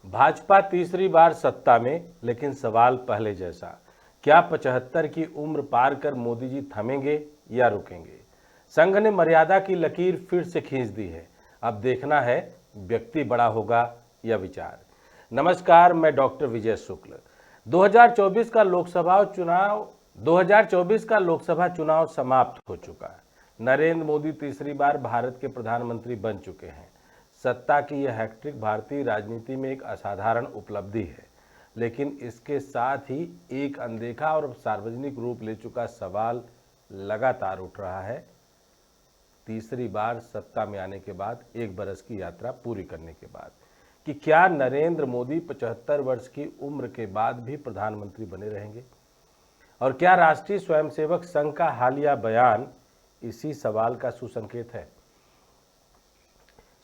भाजपा तीसरी बार सत्ता में, लेकिन सवाल पहले जैसा। क्या 75 की उम्र पार कर मोदी जी थमेंगे या रुकेंगे? संघ ने मर्यादा की लकीर फिर से खींच दी है। अब देखना है व्यक्ति बड़ा होगा या विचार। नमस्कार, मैं डॉक्टर विजय शुक्ल। 2024 का लोकसभा चुनाव समाप्त हो चुका है। नरेंद्र मोदी तीसरी बार भारत के प्रधानमंत्री बन चुके हैं। सत्ता की यह हैट्रिक भारतीय राजनीति में एक असाधारण उपलब्धि है, लेकिन इसके साथ ही एक अनदेखा और सार्वजनिक रूप ले चुका सवाल लगातार उठ रहा है। तीसरी बार सत्ता में आने के बाद, एक बरस की यात्रा पूरी करने के बाद, कि क्या नरेंद्र मोदी 75 वर्ष की उम्र के बाद भी प्रधानमंत्री बने रहेंगे? और क्या राष्ट्रीय स्वयंसेवक संघ का हालिया बयान इसी सवाल का सुसंकेत है?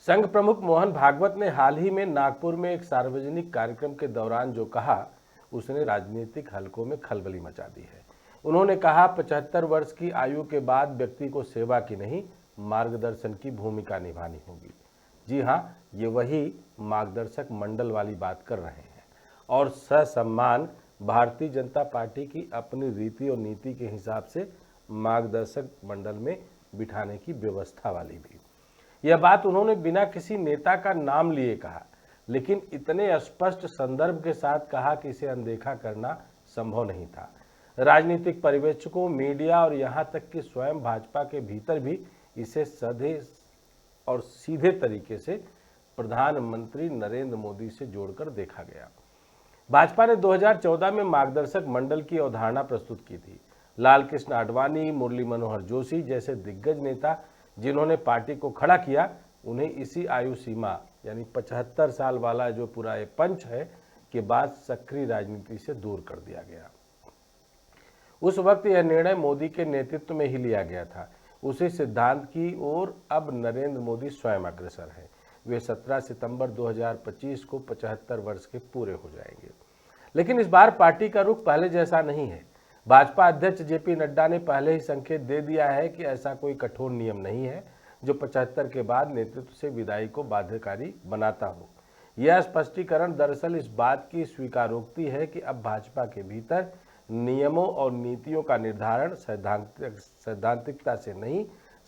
संघ प्रमुख मोहन भागवत ने हाल ही में नागपुर में एक सार्वजनिक कार्यक्रम के दौरान जो कहा, उसने राजनीतिक हलकों में खलबली मचा दी है। उन्होंने कहा, 75 वर्ष की आयु के बाद व्यक्ति को सेवा की नहीं, मार्गदर्शन की भूमिका निभानी होगी। जी हाँ, ये वही मार्गदर्शक मंडल वाली बात कर रहे हैं, और ससम्मान भारतीय जनता पार्टी की अपनी रीति और नीति के हिसाब से मार्गदर्शक मंडल में बिठाने की व्यवस्था वाली भी। यह बात उन्होंने बिना किसी नेता का नाम लिए कहा, लेकिन इतने स्पष्ट संदर्भ के साथ कहा कि इसे अनदेखा करना संभव नहीं था। राजनीतिक पर्यवेक्षकों, मीडिया और यहां तक कि स्वयं भाजपा के भीतर भी इसे सधे और सीधे तरीके से प्रधानमंत्री नरेंद्र मोदी से जोड़कर देखा गया। भाजपा ने 2014 में मार्गदर्शक मंडल की अवधारणा प्रस्तुत की थी। लाल कृष्ण आडवाणी, मुरली मनोहर जोशी जैसे दिग्गज नेता जिन्होंने पार्टी को खड़ा किया, उन्हें इसी आयु सीमा यानी 75 साल वाला जो पूरा ये पंच है के बाद सक्रिय राजनीति से दूर कर दिया गया। उस वक्त यह निर्णय मोदी के नेतृत्व में ही लिया गया था। उसी सिद्धांत की ओर अब नरेंद्र मोदी स्वयं अग्रसर हैं। वे 17 सितंबर 2025 को 75 वर्ष के पूरे हो जाएंगे। लेकिन इस बार पार्टी का रुख पहले जैसा नहीं है। भाजपा अध्यक्ष जेपी नड्डा ने पहले ही संकेत दे दिया है कि ऐसा कोई कठोर नियम नहीं है जो 75 के बाद नेतृत्व से विदाई को बाध्यकारी बनाता हो। यह स्पष्टीकरण दरअसल इस बात की स्वीकारोक्ति है कि अब भाजपा के भीतर नियमों और नीतियों का निर्धारण सैद्धांतिकता से नहीं,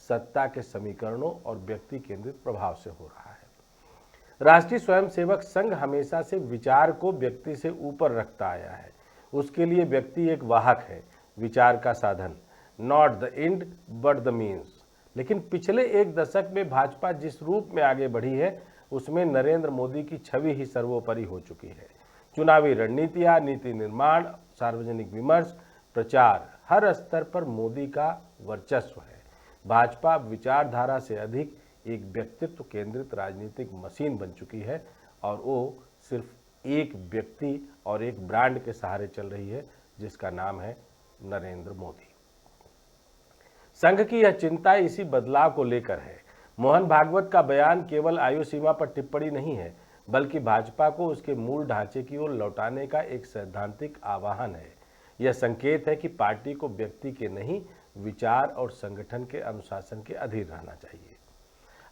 सत्ता के समीकरणों और व्यक्ति केंद्रित प्रभाव से हो रहा है। राष्ट्रीय स्वयंसेवक संघ हमेशा से विचार को व्यक्ति से ऊपर रखता आया है। उसके लिए व्यक्ति एक वाहक है, विचार का साधन, not the end but the means. लेकिन पिछले एक दशक में भाजपा जिस रूप में आगे बढ़ी है, उसमें नरेंद्र मोदी की छवि ही सर्वोपरि हो चुकी है। चुनावी रणनीतियां, नीति निर्माण, सार्वजनिक विमर्श, प्रचार, हर स्तर पर मोदी का वर्चस्व है। भाजपा विचारधारा से अधिक एक व्यक्तित्व केंद्रित राजनीतिक मशीन बन चुकी है, और वो सिर्फ एक व्यक्ति और एक ब्रांड के सहारे चल रही है, जिसका नाम है नरेंद्र मोदी। संघ की यह चिंता इसी बदलाव को लेकर है। मोहन भागवत का बयान केवल आयु सीमा पर टिप्पणी नहीं है, बल्कि भाजपा को उसके मूल ढांचे की ओर लौटाने का एक सैद्धांतिक आह्वान है। यह संकेत है कि पार्टी को व्यक्ति के नहीं, विचार और संगठन के अनुशासन के अधीन रहना चाहिए।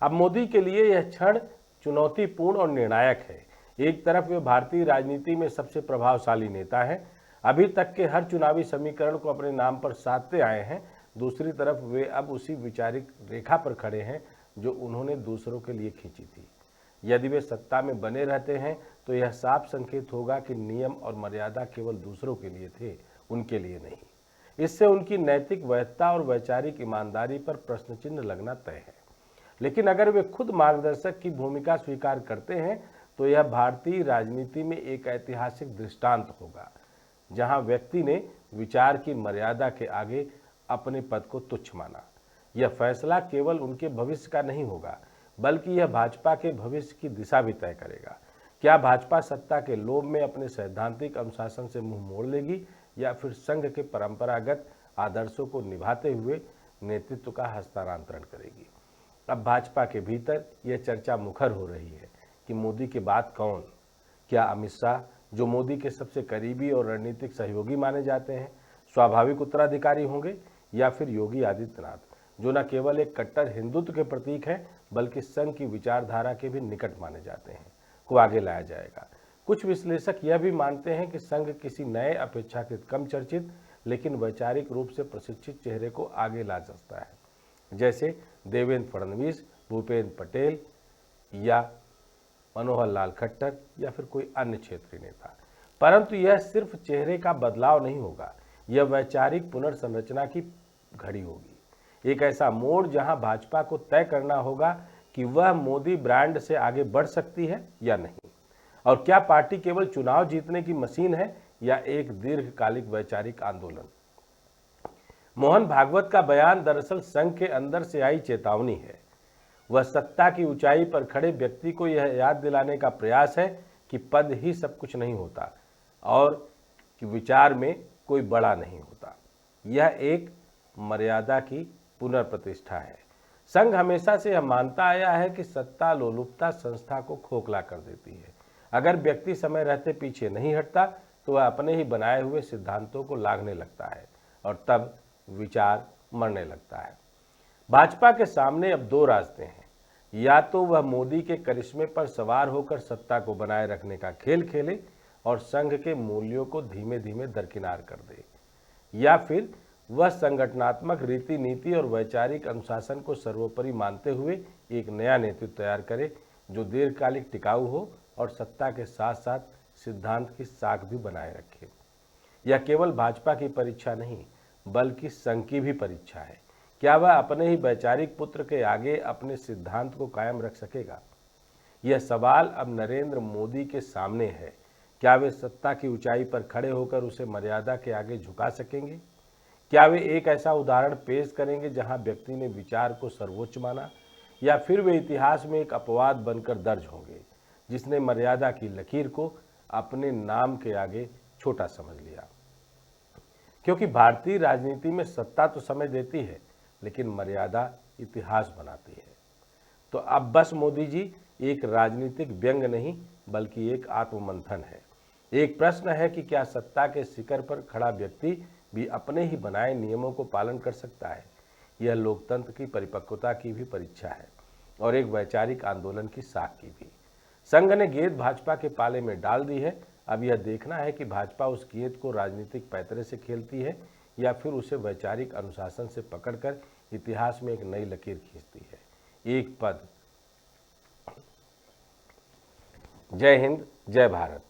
अब मोदी के लिए यह क्षण चुनौतीपूर्ण और निर्णायक है। एक तरफ वे भारतीय राजनीति में सबसे प्रभावशाली नेता हैं, अभी तक के हर चुनावी समीकरण को अपने नाम पर साधते आए हैं। दूसरी तरफ वे अब उसी विचारिक रेखा पर खड़े हैं जो उन्होंने दूसरों के लिए खींची थी। यदि वे सत्ता में बने रहते हैं तो यह साफ संकेत होगा कि नियम और मर्यादा केवल दूसरों के लिए थे, उनके लिए नहीं। इससे उनकी नैतिक वैधता और वैचारिक ईमानदारी पर प्रश्न चिन्ह लगना तय है। लेकिन अगर वे खुद मार्गदर्शक की भूमिका स्वीकार करते हैं तो यह भारतीय राजनीति में एक ऐतिहासिक दृष्टांत होगा, जहां व्यक्ति ने विचार की मर्यादा के आगे अपने पद को तुच्छ माना। यह फैसला केवल उनके भविष्य का नहीं होगा, बल्कि यह भाजपा के भविष्य की दिशा भी तय करेगा। क्या भाजपा सत्ता के लोभ में अपने सैद्धांतिक अनुशासन से मुंह मोड़ लेगी, या फिर संघ के परंपरागत आदर्शों को निभाते हुए नेतृत्व का हस्तांतरण करेगी? अब भाजपा के भीतर यह चर्चा मुखर हो रही है कि मोदी के बाद कौन? क्या अमित शाह, जो मोदी के सबसे करीबी और रणनीतिक सहयोगी माने जाते हैं, स्वाभाविक उत्तराधिकारी होंगे, या फिर योगी आदित्यनाथ, जो न केवल एक कट्टर हिंदुत्व के प्रतीक हैं, बल्कि संघ की विचारधारा के भी निकट माने जाते हैं, को आगे लाया जाएगा? कुछ विश्लेषक यह भी मानते हैं कि संघ किसी नए अपेक्षाकृत कम चर्चित लेकिन वैचारिक रूप से प्रशिक्षित चेहरे को आगे ला सकता है, जैसे देवेंद्र फडणवीस, भूपेंद्र पटेल या मनोहर लाल खट्टर या फिर कोई अन्य क्षेत्रीय नेता। परंतु यह सिर्फ चेहरे का बदलाव नहीं होगा, यह वैचारिक पुनर्संरचना की घड़ी होगी। एक ऐसा मोड़ जहां भाजपा को तय करना होगा कि वह मोदी ब्रांड से आगे बढ़ सकती है या नहीं, और क्या पार्टी केवल चुनाव जीतने की मशीन है या एक दीर्घकालिक वैचारिक आंदोलन। मोहन भागवत का बयान दरअसल संघ के अंदर से आई चेतावनी है। वह सत्ता की ऊंचाई पर खड़े व्यक्ति को यह याद दिलाने का प्रयास है कि पद ही सब कुछ नहीं होता और कि विचार में कोई बड़ा नहीं होता। यह एक मर्यादा की पुनर्प्रतिष्ठा है। संघ हमेशा से यह मानता आया है कि सत्ता लोलुपता संस्था को खोखला कर देती है। अगर व्यक्ति समय रहते पीछे नहीं हटता तो वह अपने ही बनाए हुए सिद्धांतों को लांघने लगता है और तब विचार मरने लगता है। भाजपा के सामने अब दो रास्ते हैं, या तो वह मोदी के करिश्मे पर सवार होकर सत्ता को बनाए रखने का खेल खेले और संघ के मूल्यों को धीमे धीमे दरकिनार कर दे, या फिर वह संगठनात्मक रीति नीति और वैचारिक अनुशासन को सर्वोपरि मानते हुए एक नया नेतृत्व तैयार करे जो दीर्घकालिक टिकाऊ हो और सत्ता के साथ साथ सिद्धांत की साख भी बनाए रखे। यह केवल भाजपा की परीक्षा नहीं बल्कि संघ की भी परीक्षा है। क्या वह अपने ही वैचारिक पुत्र के आगे अपने सिद्धांत को कायम रख सकेगा? यह सवाल अब नरेंद्र मोदी के सामने है। क्या वे सत्ता की ऊंचाई पर खड़े होकर उसे मर्यादा के आगे झुका सकेंगे? क्या वे एक ऐसा उदाहरण पेश करेंगे जहां व्यक्ति ने विचार को सर्वोच्च माना, या फिर वे इतिहास में एक अपवाद बनकर दर्ज होंगे जिसने मर्यादा की लकीर को अपने नाम के आगे छोटा समझ लिया? क्योंकि भारतीय राजनीति में सत्ता तो समय देती है लेकिन मर्यादा इतिहास बनाती है। तो अब बस मोदी जी एक राजनीतिक व्यंग नहीं बल्कि एक आत्ममंथन है। एक प्रश्न है कि क्या सत्ता के शिखर पर खड़ा व्यक्ति भी अपने ही बनाए नियमों को पालन कर सकता है? यह लोकतंत्र की परिपक्वता की भी परीक्षा है और एक वैचारिक आंदोलन की साख की भी। संघ ने गेंद भाजपा के पाले में डाल दी है। अब यह देखना है कि भाजपा उस गेंद को राजनीतिक पैतरे से खेलती है या फिर उसे वैचारिक अनुशासन से पकड़कर इतिहास में एक नई लकीर खींचती है। एक पद। जय हिंद, जय भारत।